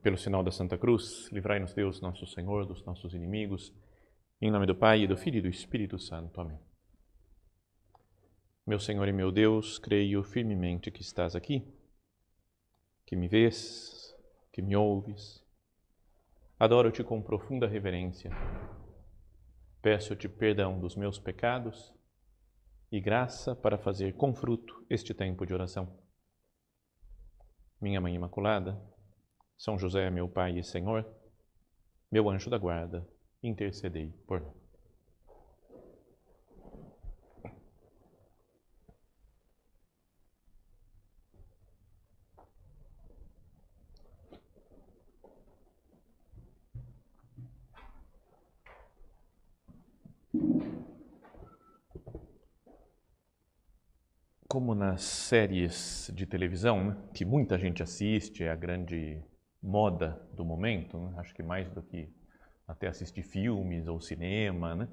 Pelo sinal da Santa Cruz, livrai-nos Deus, nosso Senhor, dos nossos inimigos. Em nome do Pai, e do Filho e do Espírito Santo. Amém. Meu Senhor e meu Deus, creio firmemente que estás aqui, que me vês, que me ouves. Adoro-te com profunda reverência. Peço-te perdão dos meus pecados e graça para fazer com fruto este tempo de oração. Minha Mãe Imaculada, São José, meu Pai e Senhor, meu anjo da guarda, intercedei por mim. Como nas séries de televisão, né, que muita gente assiste, é a grande moda do momento, né, acho que mais do que até assistir filmes ou cinema, né,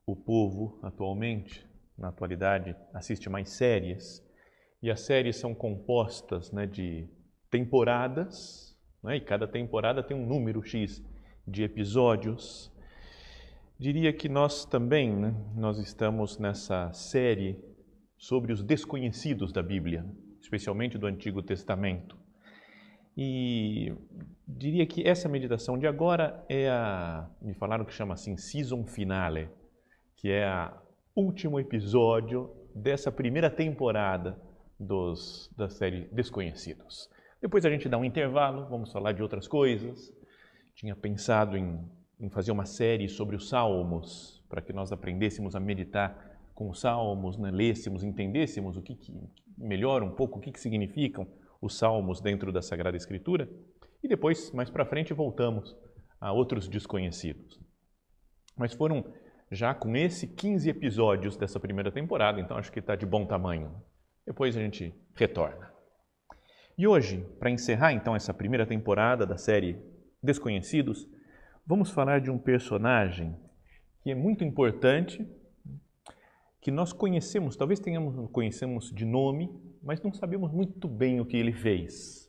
o povo atualmente, na atualidade, assiste mais séries, e as séries são compostas, né, de temporadas, né, e cada temporada tem um número X de episódios. Diria que nós também, né, nós estamos nessa série sobre os desconhecidos da Bíblia, especialmente do Antigo Testamento. E diria que essa meditação de agora é me falaram que chama assim, season finale, que é o último episódio dessa primeira temporada da série Desconhecidos. Depois a gente dá um intervalo, vamos falar de outras coisas. Tinha pensado em fazer uma série sobre os Salmos, para que nós aprendêssemos a meditar com os Salmos, né? Lêssemos, entendêssemos melhor um pouco o que significam os Salmos dentro da Sagrada Escritura, e depois, mais para frente, voltamos a outros desconhecidos. Mas foram já com 15 episódios dessa primeira temporada, então acho que está de bom tamanho. Depois a gente retorna. E hoje, para encerrar então essa primeira temporada da série Desconhecidos, vamos falar de um personagem que é muito importante, que nós conhecemos, talvez conhecemos de nome, mas não sabemos muito bem o que ele fez.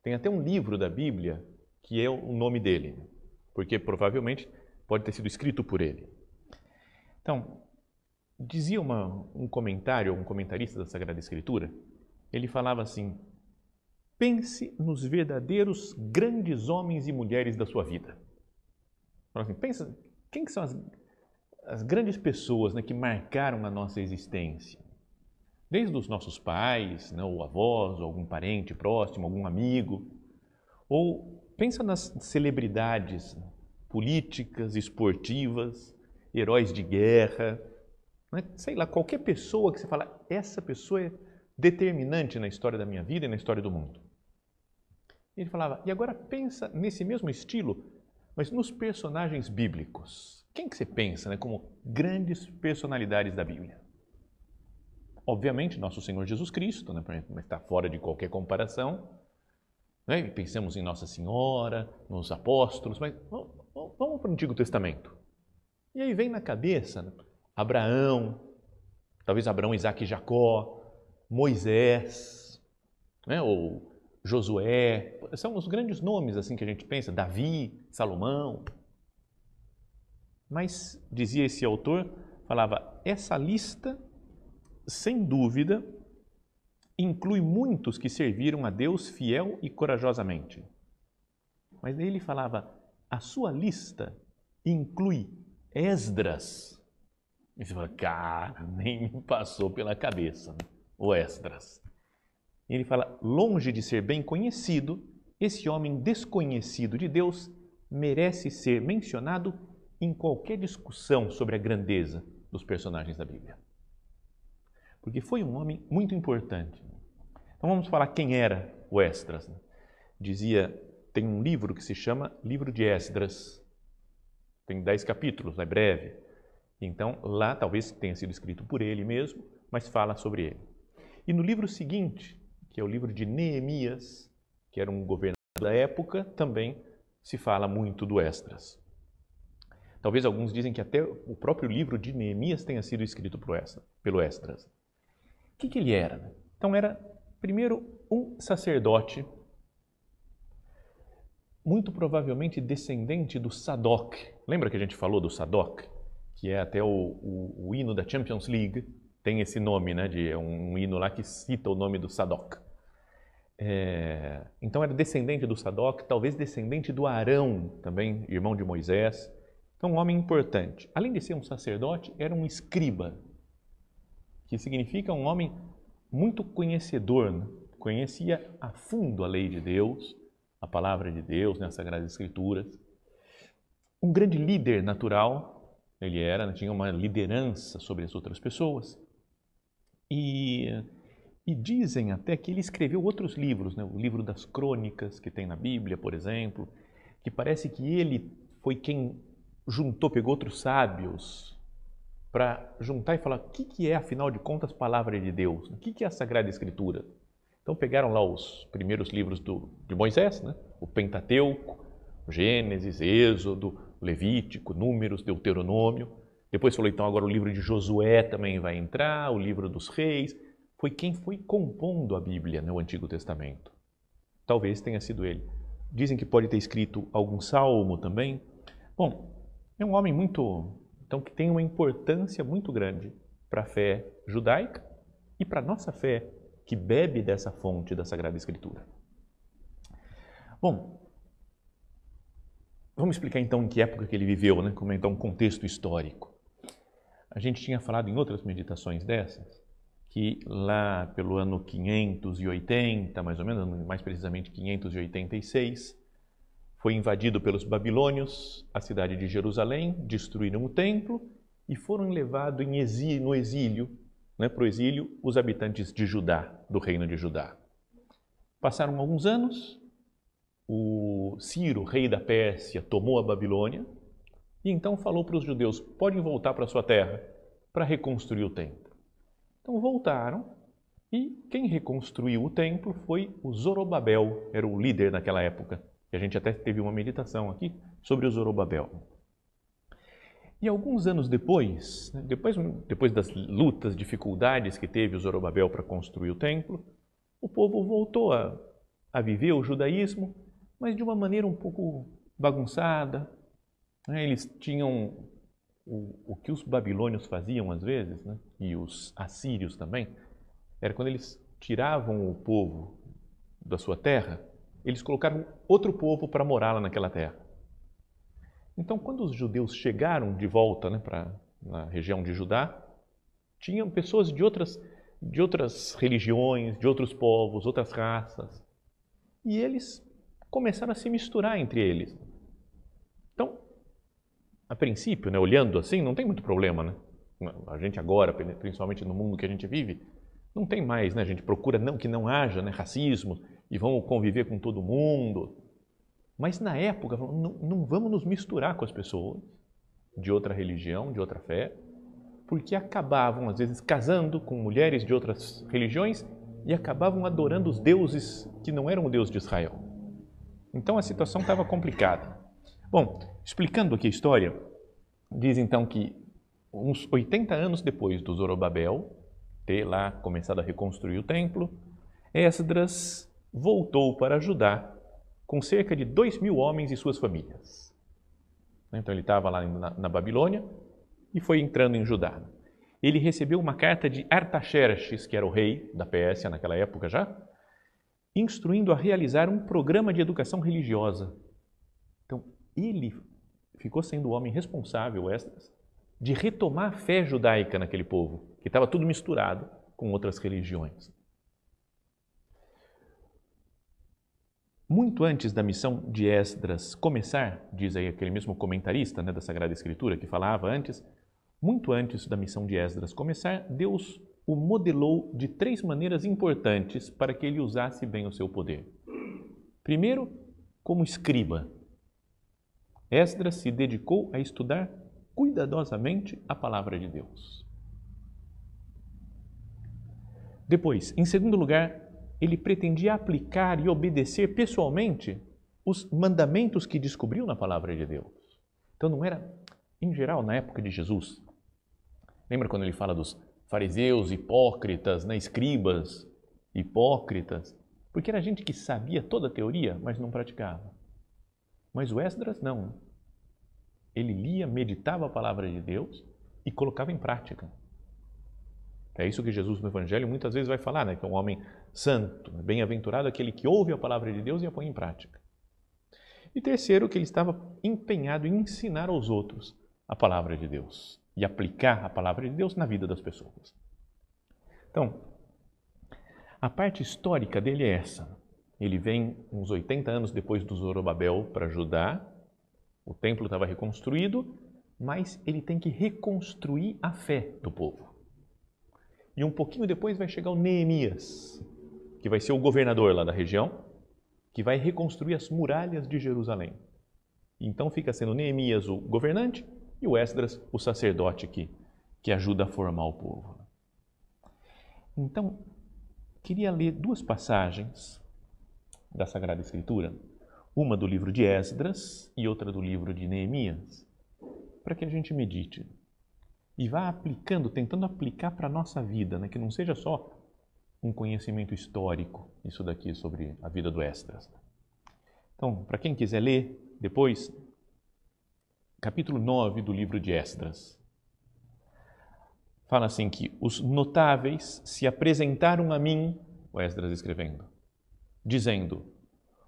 Tem até um livro da Bíblia que é o nome dele, porque provavelmente pode ter sido escrito por ele. Então, dizia um comentarista da Sagrada Escritura, ele falava assim: pense nos verdadeiros grandes homens e mulheres da sua vida. Assim, pensa, quem que são as grandes pessoas, né, que marcaram a nossa existência? Desde os nossos pais, né, ou avós, ou algum parente próximo, algum amigo. Ou pensa nas celebridades políticas, esportivas, heróis de guerra, né, sei lá, qualquer pessoa que você fala, essa pessoa é determinante na história da minha vida e na história do mundo. Ele falava, e agora pensa nesse mesmo estilo, mas nos personagens bíblicos. Quem que você pensa, né, como grandes personalidades da Bíblia? Obviamente, nosso Senhor Jesus Cristo, né, mas está fora de qualquer comparação. Né? Pensamos em Nossa Senhora, nos apóstolos, mas vamos para o Antigo Testamento. E aí vem na cabeça, né, Abraão, talvez Abraão, Isaac e Jacó, Moisés, né, ou Josué. São os grandes nomes assim que a gente pensa, Davi, Salomão. Mas, dizia esse autor, falava, essa lista, sem dúvida, inclui muitos que serviram a Deus fiel e corajosamente. Mas ele falava, a sua lista inclui Esdras. E você fala, cara, nem me passou pela cabeça, né? O Esdras. E ele fala, longe de ser bem conhecido, esse homem desconhecido de Deus merece ser mencionado em qualquer discussão sobre a grandeza dos personagens da Bíblia. Porque foi um homem muito importante. Então vamos falar quem era o Esdras. Dizia, tem um livro que se chama Livro de Esdras. Tem 10 capítulos, é breve. Então lá talvez tenha sido escrito por ele mesmo, mas fala sobre ele. E no livro seguinte, que é o livro de Neemias, que era um governador da época, também se fala muito do Esdras. Talvez alguns dizem que até o próprio livro de Neemias tenha sido escrito pelo Esdras. O que ele era? Então era, primeiro, um sacerdote muito provavelmente descendente do Sadoc. Lembra que a gente falou do Sadoc? Que é até o hino da Champions League, tem esse nome, né? É um hino lá que cita o nome do Sadoc. Então era descendente do Sadoc, talvez descendente do Arão também, irmão de Moisés. Então um homem importante. Além de ser um sacerdote, era um escriba, que significa um homem muito conhecedor, né? Conhecia a fundo a lei de Deus, a palavra de Deus, né? As Sagradas Escrituras. Um grande líder natural, ele era, né? Tinha uma liderança sobre as outras pessoas. E dizem até que ele escreveu outros livros, né? O livro das crônicas que tem na Bíblia, por exemplo, que parece que ele foi quem juntou, pegou outros sábios para juntar e falar o que é, afinal de contas, palavra de Deus, o que é a Sagrada Escritura. Então pegaram lá os primeiros livros de Moisés, né? O Pentateuco, Gênesis, Êxodo, Levítico, Números, Deuteronômio. Depois falou, então, agora o livro de Josué também vai entrar, o livro dos reis. Foi quem foi compondo a Bíblia no Antigo Testamento. Talvez tenha sido ele. Dizem que pode ter escrito algum salmo também. Bom, é um homem então, que tem uma importância muito grande para a fé judaica e para a nossa fé, que bebe dessa fonte da Sagrada Escritura. Bom, vamos explicar então em que época que ele viveu, né? Como é então um contexto histórico. A gente tinha falado em outras meditações dessas, que lá pelo ano 580, mais ou menos, mais precisamente 586, foi invadido pelos babilônios a cidade de Jerusalém, destruíram o templo e foram levados no exílio, né, para o exílio, os habitantes de Judá, do reino de Judá. Passaram alguns anos, o Ciro, rei da Pérsia, tomou a Babilônia e então falou para os judeus, podem voltar para a sua terra para reconstruir o templo. Então voltaram e quem reconstruiu o templo foi o Zorobabel, era o líder naquela época. E a gente até teve uma meditação aqui sobre o Zorobabel. E alguns anos depois, né, depois das lutas, dificuldades que teve o Zorobabel para construir o templo, o povo voltou a viver o judaísmo, mas de uma maneira um pouco bagunçada. Né? Eles tinham o que os babilônios faziam às vezes, né? E os assírios também, era quando eles tiravam o povo da sua terra, eles colocaram outro povo para morar lá naquela terra. Então, quando os judeus chegaram de volta, né, na região de Judá, tinham pessoas de outras religiões, de outros povos, outras raças. E eles começaram a se misturar entre eles. Então, a princípio, né, olhando assim, não tem muito problema. Né? A gente agora, principalmente no mundo que a gente vive, não tem mais. Né? A gente procura que não haja, né, racismo e vamos conviver com todo mundo. Mas na época, não vamos nos misturar com as pessoas de outra religião, de outra fé, porque acabavam, às vezes, casando com mulheres de outras religiões e acabavam adorando os deuses que não eram o Deus de Israel. Então a situação estava complicada. Bom, explicando aqui a história, diz então que uns 80 anos depois do Zorobabel ter lá começado a reconstruir o templo, Esdras voltou para Judá com cerca de 2.000 homens e suas famílias. Então ele estava lá na Babilônia e foi entrando em Judá. Ele recebeu uma carta de Artaxerxes, que era o rei da Pérsia naquela época já, instruindo a realizar um programa de educação religiosa. Então ele ficou sendo o homem responsável, Esdras, de retomar a fé judaica naquele povo, que estava tudo misturado com outras religiões. Muito antes da missão de Esdras começar, diz aí aquele mesmo comentarista, né, da Sagrada Escritura que falava antes, muito antes da missão de Esdras começar, Deus o modelou de 3 maneiras importantes para que ele usasse bem o seu poder. Primeiro, como escriba. Esdras se dedicou a estudar cuidadosamente a palavra de Deus. Depois, em segundo lugar, ele pretendia aplicar e obedecer pessoalmente os mandamentos que descobriu na palavra de Deus. Então não era, em geral, na época de Jesus. Lembra quando ele fala dos fariseus hipócritas, né, escribas hipócritas? Porque era gente que sabia toda a teoria, mas não praticava. Mas o Esdras não. Ele lia, meditava a palavra de Deus e colocava em prática. É isso que Jesus no Evangelho muitas vezes vai falar, né? Que é um homem santo, bem-aventurado aquele que ouve a palavra de Deus e a põe em prática. E terceiro, que ele estava empenhado em ensinar aos outros a palavra de Deus e aplicar a palavra de Deus na vida das pessoas. Então, a parte histórica dele é essa. Ele vem uns 80 anos depois do Zorobabel para Judá. O templo estava reconstruído, mas ele tem que reconstruir a fé do povo. E um pouquinho depois vai chegar o Neemias, que vai ser o governador lá da região, que vai reconstruir as muralhas de Jerusalém. Então fica sendo Neemias o governante e o Esdras o sacerdote que ajuda a formar o povo. Então, queria ler duas passagens da Sagrada Escritura, uma do livro de Esdras e outra do livro de Neemias, para que a gente medite e vá aplicando, tentando aplicar para a nossa vida, né? Que não seja só um conhecimento histórico, isso daqui sobre a vida do Esdras. Então, para quem quiser ler depois, capítulo 9 do livro de Esdras. Fala assim que os notáveis se apresentaram a mim, o Esdras escrevendo, dizendo: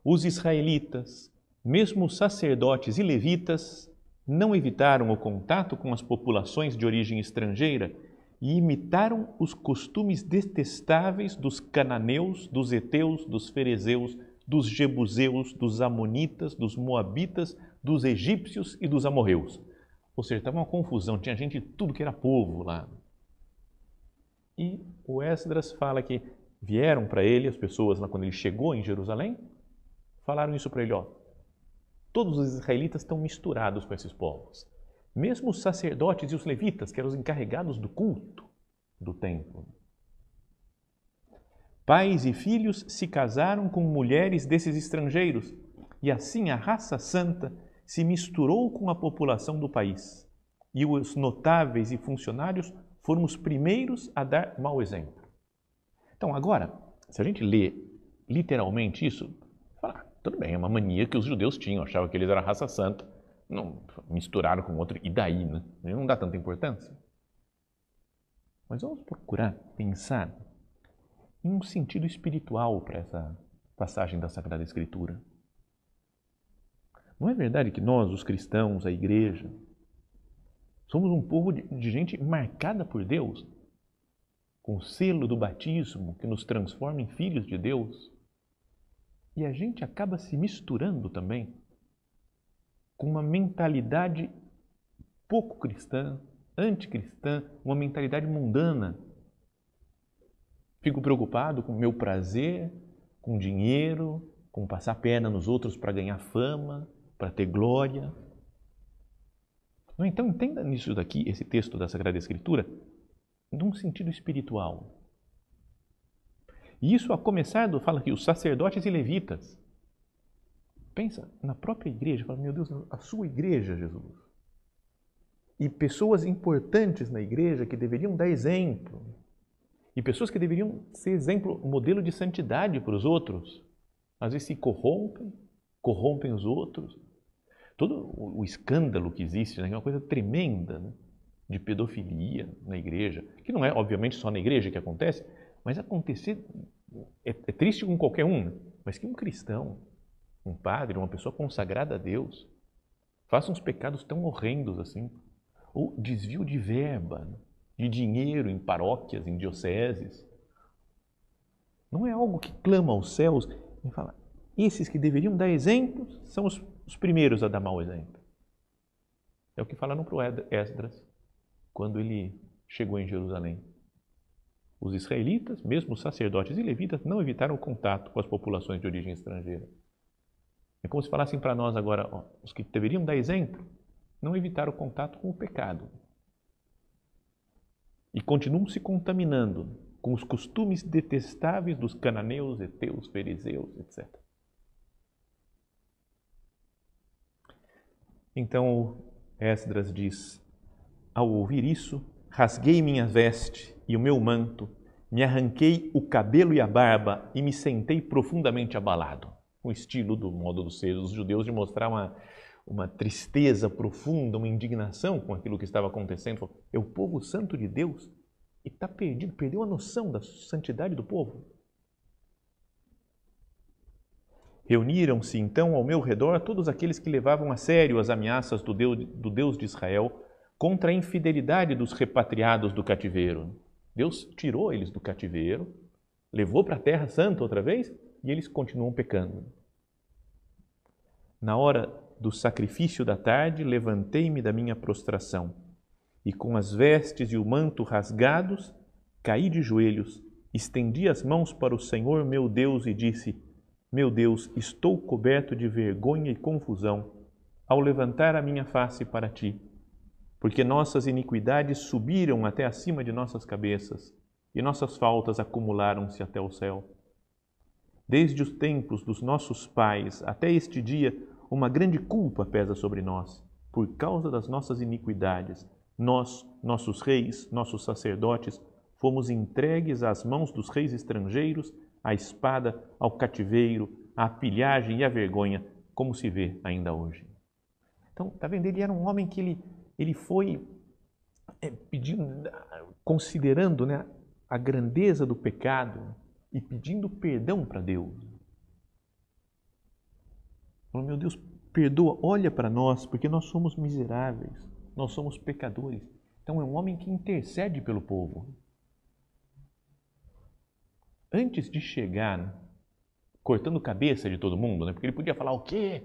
os israelitas, mesmo os sacerdotes e levitas, não evitaram o contato com as populações de origem estrangeira e imitaram os costumes detestáveis dos cananeus, dos heteus, dos ferezeus, dos jebuseus, dos amonitas, dos moabitas, dos egípcios e dos amorreus. Ou seja, estava uma confusão, tinha gente de tudo que era povo lá. E o Esdras fala que vieram para ele, as pessoas lá quando ele chegou em Jerusalém, falaram isso para ele, ó, todos os israelitas estão misturados com esses povos. Mesmo os sacerdotes e os levitas, que eram os encarregados do culto do templo. Pais e filhos se casaram com mulheres desses estrangeiros, e assim a raça santa se misturou com a população do país. E os notáveis e funcionários foram os primeiros a dar mau exemplo. Então, agora, se a gente lê literalmente isso, fala, tudo bem, é uma mania que os judeus tinham, achavam que eles eram a raça santa, não misturaram com outro, e daí, né? Não dá tanta importância. Mas vamos procurar pensar em um sentido espiritual para essa passagem da Sagrada Escritura. Não é verdade que nós, os cristãos, a igreja, somos um povo de gente marcada por Deus, com o selo do batismo que nos transforma em filhos de Deus? E a gente acaba se misturando também com uma mentalidade pouco cristã, anticristã, uma mentalidade mundana. Fico preocupado com o meu prazer, com dinheiro, com passar perna nos outros para ganhar fama, para ter glória. Então entenda nisso daqui, esse texto da Sagrada Escritura, num sentido espiritual. E isso a começar, fala aqui, os sacerdotes e levitas. Pensa na própria igreja, fala, meu Deus, a sua igreja, Jesus. E pessoas importantes na igreja que deveriam dar exemplo. E pessoas que deveriam ser exemplo, modelo de santidade para os outros. Às vezes se corrompem os outros. Todo o escândalo que existe, né, é uma coisa tremenda, né, de pedofilia na igreja, que não é, obviamente, só na igreja que acontece, mas acontecer, é triste com qualquer um, né, mas que um cristão, um padre, uma pessoa consagrada a Deus, faça uns pecados tão horrendos assim, ou desvio de verba, né, de dinheiro em paróquias, em dioceses. Não é algo que clama aos céus e fala, esses que deveriam dar exemplos são os primeiros a dar mau exemplo. É o que falaram para o Esdras quando ele chegou em Jerusalém. Os israelitas, mesmo os sacerdotes e levitas, não evitaram o contato com as populações de origem estrangeira. É como se falassem para nós agora, ó, os que deveriam dar exemplo, não evitaram o contato com o pecado. E continuam se contaminando com os costumes detestáveis dos cananeus, heteus, fariseus, etc. Então, Esdras diz, ao ouvir isso, rasguei minha veste e o meu manto, me arranquei o cabelo e a barba e me sentei profundamente abalado. um estilo do modo de ser dos judeus de mostrar uma tristeza profunda, uma indignação com aquilo que estava acontecendo. É o povo santo de Deus e está perdido, perdeu a noção da santidade do povo. Reuniram-se então ao meu redor todos aqueles que levavam a sério as ameaças do Deus de Israel contra a infidelidade dos repatriados do cativeiro. Deus tirou eles do cativeiro, levou para a terra santa outra vez e eles continuam pecando. Na hora do sacrifício da tarde, levantei-me da minha prostração e com as vestes e o manto rasgados, caí de joelhos, estendi as mãos para o Senhor meu Deus e disse: meu Deus, estou coberto de vergonha e confusão ao levantar a minha face para ti, porque nossas iniquidades subiram até acima de nossas cabeças e nossas faltas acumularam-se até o céu. Desde os tempos dos nossos pais até este dia, uma grande culpa pesa sobre nós, por causa das nossas iniquidades. Nós, nossos reis, nossos sacerdotes, fomos entregues às mãos dos reis estrangeiros, à espada, ao cativeiro, à pilhagem e à vergonha, como se vê ainda hoje. Então, está vendo? Ele era um homem que ele foi pedindo, considerando, né, a grandeza do pecado e pedindo perdão para Deus. Falou: meu Deus, perdoa, olha para nós, porque nós somos miseráveis, nós somos pecadores. Então é um homem que intercede pelo povo. Antes de chegar cortando cabeça de todo mundo, né? Porque ele podia falar: o quê?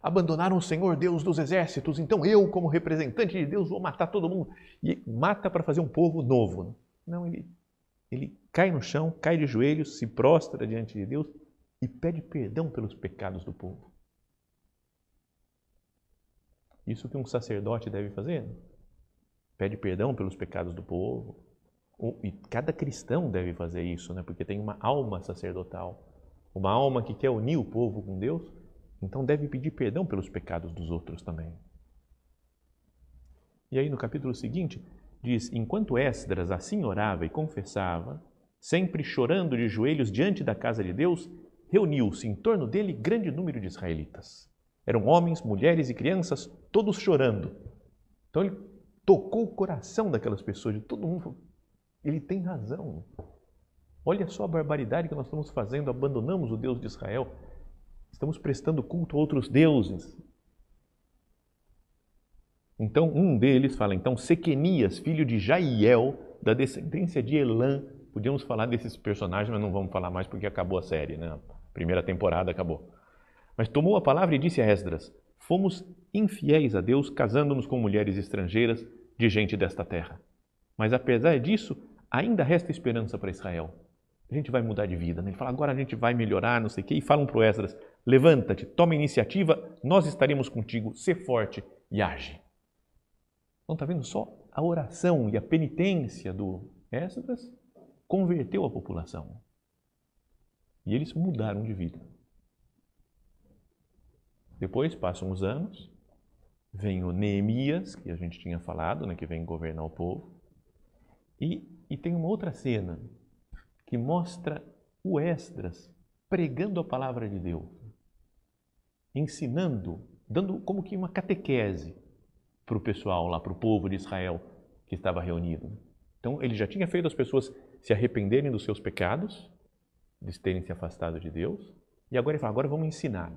Abandonaram o Senhor Deus dos exércitos, então eu, como representante de Deus, vou matar todo mundo. E mata para fazer um povo novo. Né? Não, ele cai no chão, cai de joelhos, se prostra diante de Deus e pede perdão pelos pecados do povo. Isso que um sacerdote deve fazer. Né? Pede perdão pelos pecados do povo. E cada cristão deve fazer isso, né? Porque tem uma alma sacerdotal, uma alma que quer unir o povo com Deus, então deve pedir perdão pelos pecados dos outros também. E aí no capítulo seguinte diz: enquanto Esdras assim orava e confessava, sempre chorando de joelhos diante da casa de Deus, reuniu-se em torno dele grande número de israelitas. Eram homens, mulheres e crianças, todos chorando. Então ele tocou o coração daquelas pessoas, de todo mundo. Ele tem razão. Olha só a barbaridade que nós estamos fazendo, abandonamos o Deus de Israel, estamos prestando culto a outros deuses. Então um deles fala, então Sequenias, filho de Jaiel, da descendência de Elã. Podíamos falar desses personagens, mas não vamos falar mais porque acabou a série, né? A primeira temporada acabou. Mas tomou a palavra e disse a Esdras: fomos infiéis a Deus, casando-nos com mulheres estrangeiras de gente desta terra. Mas apesar disso, ainda resta esperança para Israel. A gente vai mudar de vida. Né? Ele fala: agora a gente vai melhorar, não sei o quê. E falam para o Esdras: levanta-te, toma iniciativa, nós estaremos contigo, sê forte e age. Então está vendo só? A oração e a penitência do Esdras converteu a população. E eles mudaram de vida. Depois passam os anos, vem o Neemias, que a gente tinha falado, né, que vem governar o povo. E tem uma outra cena que mostra o Esdras pregando a palavra de Deus, ensinando, dando como que uma catequese para o pessoal lá, para o povo de Israel que estava reunido. Então ele já tinha feito as pessoas se arrependerem dos seus pecados, de terem se afastado de Deus, e agora ele fala: agora vamos ensinar.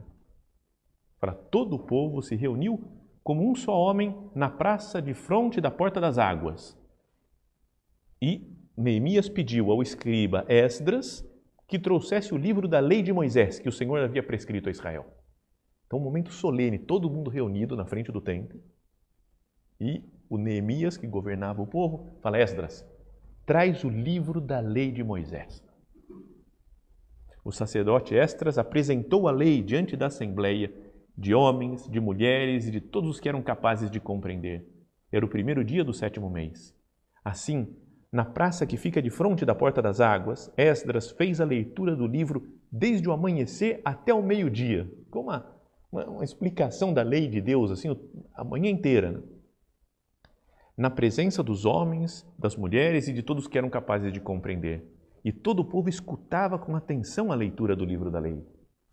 Para todo o povo se reuniu como um só homem na praça de fronte da porta das águas. E Neemias pediu ao escriba Esdras que trouxesse o livro da lei de Moisés, que o Senhor havia prescrito a Israel. Então, um momento solene, todo mundo reunido na frente do templo. E o Neemias, que governava o povo, fala: Esdras, traz o livro da lei de Moisés. O sacerdote Esdras apresentou a lei diante da assembleia, de homens, de mulheres e de todos os que eram capazes de compreender. Era o primeiro dia do 7º mês. Assim, na praça que fica de frente da porta das águas, Esdras fez a leitura do livro desde o amanhecer até o meio-dia. Com uma explicação da lei de Deus, assim, a manhã inteira. Né? Na presença dos homens, das mulheres e de todos que eram capazes de compreender. E todo o povo escutava com atenção a leitura do livro da lei.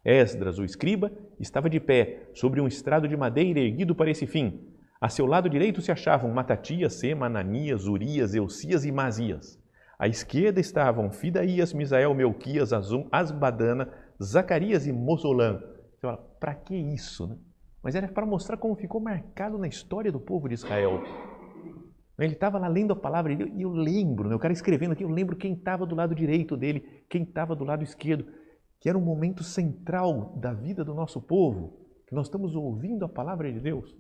Esdras, o escriba, estava de pé, sobre um estrado de madeira erguido para esse fim. A seu lado direito se achavam Matatias, Sema, Ananias, Urias, Eucias e Masias. À esquerda estavam Fidaías, Misael, Melquias, Azum, Asbadana, Zacarias e Mosolã. Você fala, para que isso, né? Mas era para mostrar como ficou marcado na história do povo de Israel. Ele estava lá lendo a palavra e eu lembro, né, o cara escrevendo aqui, eu lembro quem estava do lado direito dele, quem estava do lado esquerdo, que era um momento central da vida do nosso povo, que nós estamos ouvindo a palavra de Deus.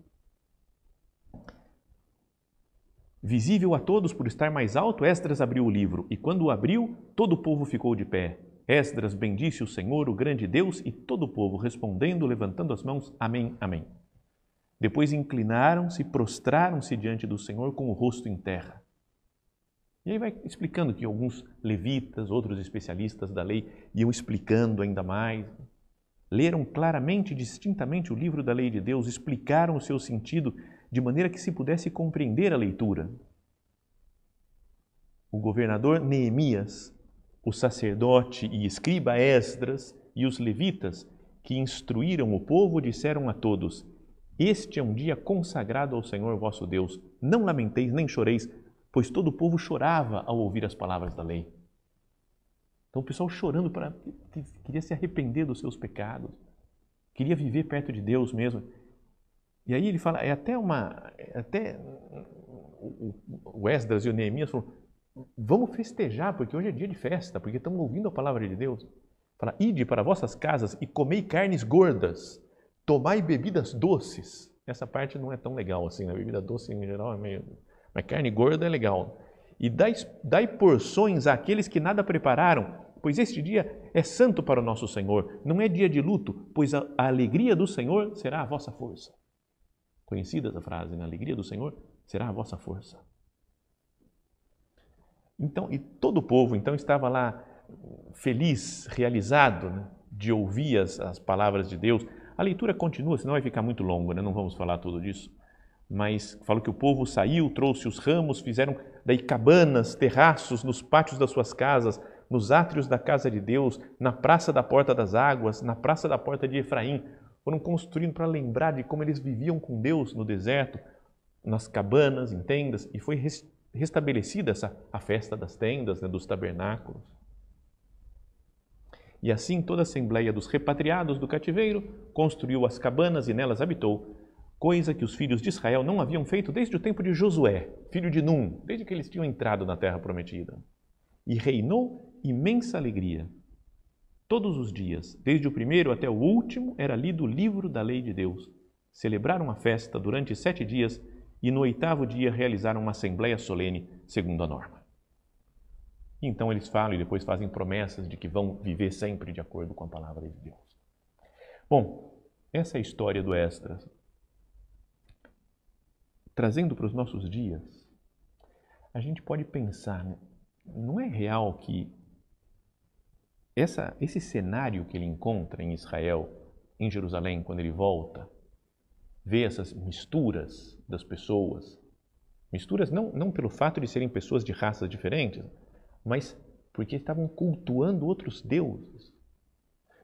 Visível a todos por estar mais alto, Esdras abriu o livro, e quando o abriu, todo o povo ficou de pé. Esdras bendisse o Senhor, o grande Deus, e todo o povo, respondendo, levantando as mãos, amém, amém. Depois inclinaram-se, prostraram-se diante do Senhor com o rosto em terra. E aí vai explicando que alguns levitas, outros especialistas da lei, iam explicando ainda mais. Leram claramente e distintamente o livro da lei de Deus, explicaram o seu sentido de maneira que se pudesse compreender a leitura. O governador Neemias, o sacerdote e escriba Esdras e os levitas que instruíram o povo disseram a todos: este é um dia consagrado ao Senhor vosso Deus. Não lamenteis nem choreis, pois todo o povo chorava ao ouvir as palavras da lei. Então o pessoal chorando, queria se arrepender dos seus pecados, queria viver perto de Deus mesmo. E aí ele fala, o Esdras e o Neemias falam, vamos festejar, porque hoje é dia de festa, porque estamos ouvindo a palavra de Deus. Fala, ide para vossas casas e comei carnes gordas, tomai bebidas doces. Essa parte não é tão legal assim, a bebida doce em geral é meio... Mas carne gorda é legal. E dai porções àqueles que nada prepararam, pois este dia é santo para o nosso Senhor. Não é dia de luto, pois a alegria do Senhor será a vossa força. Conhecida essa frase, né? A alegria do Senhor será a vossa força. Então, e todo o povo então estava lá feliz, realizado, né, de ouvir as palavras de Deus. A leitura continua, senão vai ficar muito longo, né? Não vamos falar tudo disso. Mas falo que o povo saiu, trouxe os ramos, fizeram daí cabanas, terraços nos pátios das suas casas, nos átrios da casa de Deus, na praça da Porta das Águas, na praça da Porta de Efraim. Foram construindo para lembrar de como eles viviam com Deus no deserto, nas cabanas, em tendas, e foi restabelecida a festa das tendas, né, dos tabernáculos. E assim toda a assembleia dos repatriados do cativeiro construiu as cabanas e nelas habitou, coisa que os filhos de Israel não haviam feito desde o tempo de Josué, filho de Num, desde que eles tinham entrado na terra prometida. E reinou imensa alegria. Todos os dias, desde o primeiro até o último, era lido o livro da lei de Deus. Celebraram a festa durante 7 dias e no 8º dia realizaram uma assembleia solene, segundo a norma. Então eles falam e depois fazem promessas de que vão viver sempre de acordo com a palavra de Deus. Bom, essa é a história do Esdras. Trazendo para os nossos dias, a gente pode pensar, né? Não é real que esse cenário que ele encontra em Israel, em Jerusalém, quando ele volta, vê essas misturas das pessoas, misturas não pelo fato de serem pessoas de raças diferentes, mas porque estavam cultuando outros deuses.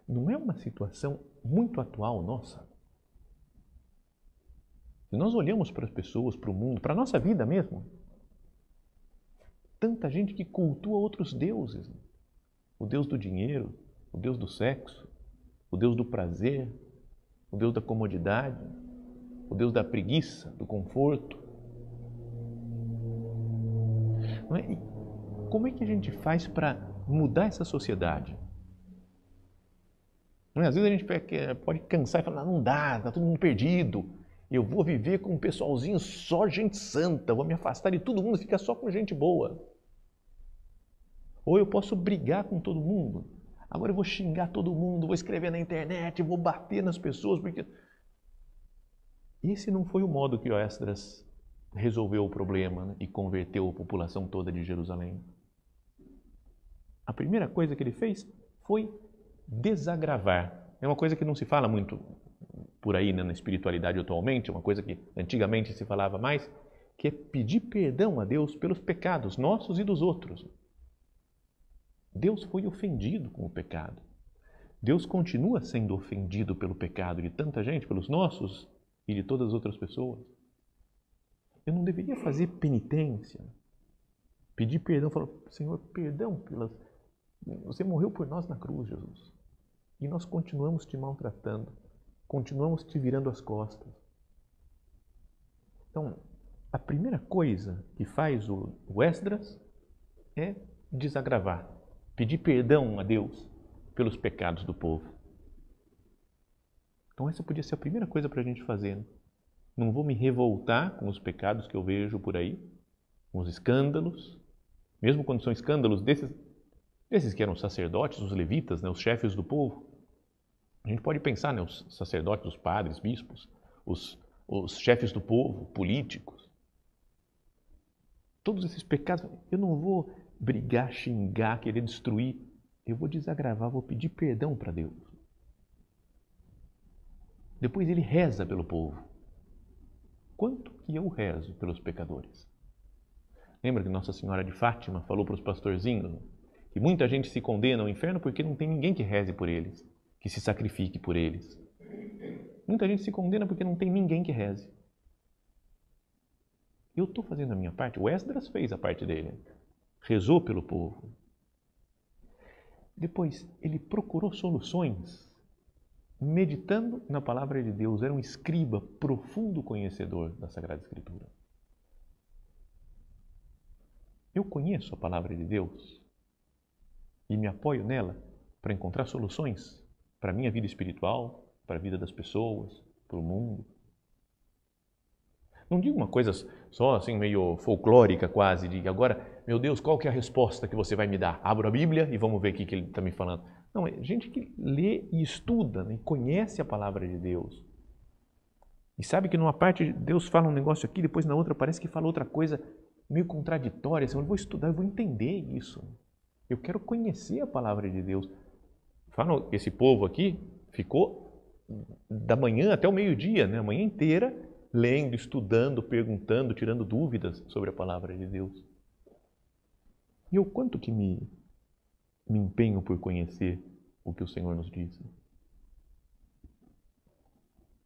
Não é uma situação muito atual nossa? Se nós olhamos para as pessoas, para o mundo, para a nossa vida mesmo, tanta gente que cultua outros deuses. O Deus do dinheiro, o Deus do sexo, o Deus do prazer, o Deus da comodidade, o Deus da preguiça, do conforto. Não é? E como é que a gente faz para mudar essa sociedade? Não é? Às vezes a gente pode cansar e falar, não dá, está todo mundo perdido. Eu vou viver com um pessoalzinho só gente santa, vou me afastar de todo mundo, ficar só com gente boa. Ou eu posso brigar com todo mundo. Agora eu vou xingar todo mundo, vou escrever na internet, vou bater nas pessoas, porque... Esse não foi o modo que o Esdras resolveu o problema, né, e converteu a população toda de Jerusalém. A primeira coisa que ele fez foi desagravar. É uma coisa que não se fala muito por aí, né, na espiritualidade atualmente, é uma coisa que antigamente se falava mais, que é pedir perdão a Deus pelos pecados nossos e dos outros. Deus foi ofendido com o pecado. Deus continua sendo ofendido pelo pecado de tanta gente, pelos nossos e de todas as outras pessoas. Eu não deveria fazer penitência, pedir perdão, falar, Senhor, perdão pelas... Você morreu por nós na cruz, Jesus. E nós continuamos te maltratando, continuamos te virando as costas. Então, a primeira coisa que faz o Esdras é desagravar, pedir perdão a Deus pelos pecados do povo. Então essa podia ser a primeira coisa para a gente fazer. Né? Não vou me revoltar com os pecados que eu vejo por aí, com os escândalos, mesmo quando são escândalos desses que eram sacerdotes, os levitas, né, os chefes do povo. A gente pode pensar, né, os sacerdotes, os padres, bispos, os chefes do povo, políticos. Todos esses pecados, eu não vou brigar, xingar, querer destruir. Eu vou desagravar, vou pedir perdão para Deus. Depois ele reza pelo povo. Quanto que eu rezo pelos pecadores? Lembra que Nossa Senhora de Fátima falou para os pastorzinhos que muita gente se condena ao inferno porque não tem ninguém que reze por eles, que se sacrifique por eles. Muita gente se condena porque não tem ninguém que reze. Eu estou fazendo a minha parte. O Esdras fez a parte dele. Rezou pelo povo. Depois, ele procurou soluções, meditando na palavra de Deus. Era um escriba, profundo conhecedor da Sagrada Escritura. Eu conheço a palavra de Deus e me apoio nela para encontrar soluções para a minha vida espiritual, para a vida das pessoas, para o mundo. Não digo uma coisa só assim meio folclórica quase, de agora, meu Deus, qual que é a resposta que você vai me dar? Abro a Bíblia e vamos ver o que ele está me falando. Não, é gente que lê e estuda, né, e conhece a palavra de Deus. E sabe que numa parte Deus fala um negócio aqui, depois na outra parece que fala outra coisa meio contraditória. Assim, eu vou estudar, eu vou entender isso. Eu quero conhecer a palavra de Deus. Fala, esse povo aqui ficou da manhã até o meio-dia, né, a manhã inteira, lendo, estudando, perguntando, tirando dúvidas sobre a palavra de Deus. E eu quanto que me empenho por conhecer o que o Senhor nos diz.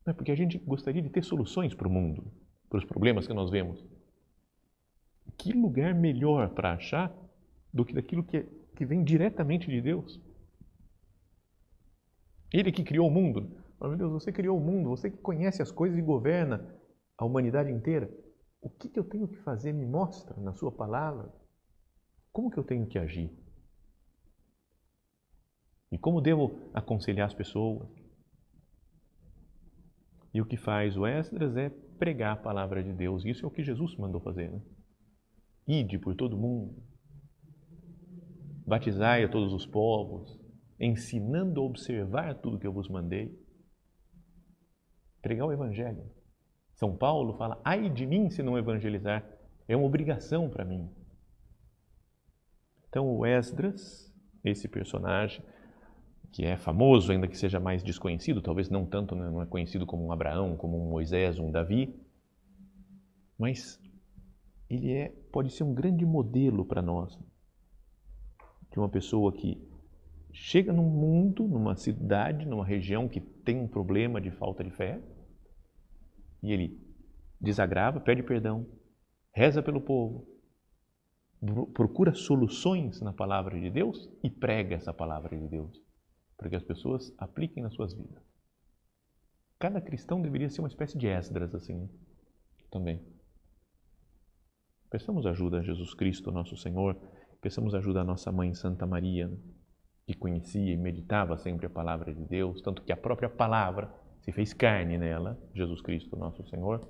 Não é porque a gente gostaria de ter soluções para o mundo, para os problemas que nós vemos. Que lugar melhor para achar do que daquilo que vem diretamente de Deus? Ele que criou o mundo. Meu Deus, você criou o mundo, você que conhece as coisas e governa a humanidade inteira. O que eu tenho que fazer? Me mostra na sua palavra. Como que eu tenho que agir? E como devo aconselhar as pessoas? E o que faz o Esdras é pregar a palavra de Deus. Isso é o que Jesus mandou fazer. Né? Ide por todo mundo, batizai a todos os povos, ensinando a observar tudo que eu vos mandei. Pregar o Evangelho. São Paulo fala, ai de mim se não evangelizar. É uma obrigação para mim. Então o Esdras, esse personagem, que é famoso, ainda que seja mais desconhecido, talvez não tanto, né? Não é conhecido como um Abraão, como um Moisés, um Davi, mas ele pode ser um grande modelo para nós, de uma pessoa que chega num mundo, numa cidade, numa região que tem um problema de falta de fé, e ele desagrava, pede perdão, reza pelo povo, procura soluções na palavra de Deus e prega essa palavra de Deus, para que as pessoas apliquem nas suas vidas. Cada cristão deveria ser uma espécie de Esdras, assim, também. Peçamos ajuda a Jesus Cristo, nosso Senhor, peçamos ajuda à nossa mãe Santa Maria, que conhecia e meditava sempre a palavra de Deus, tanto que a própria palavra se fez carne nela, Jesus Cristo, nosso Senhor,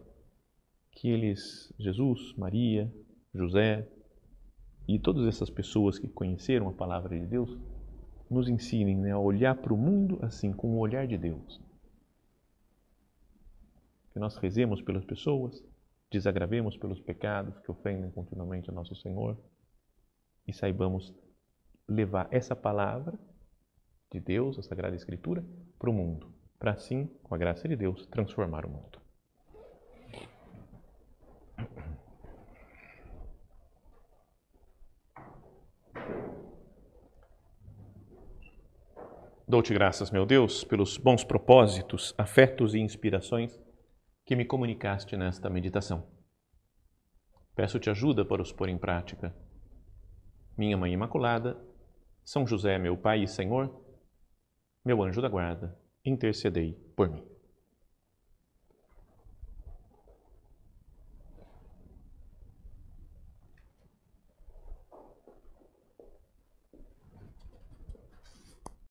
que eles, Jesus, Maria, José e todas essas pessoas que conheceram a palavra de Deus, nos ensinem, né, a olhar para o mundo assim, com o olhar de Deus. Que nós rezemos pelas pessoas, desagravemos pelos pecados que ofendem continuamente a nosso Senhor e saibamos levar essa palavra de Deus, a Sagrada Escritura, para o mundo, para assim, com a graça de Deus, transformar o mundo. Dou-te graças, meu Deus, pelos bons propósitos, afetos e inspirações que me comunicaste nesta meditação. Peço-te ajuda para os pôr em prática. Minha Mãe Imaculada, São José, meu Pai e Senhor, meu anjo da guarda, intercedei por mim.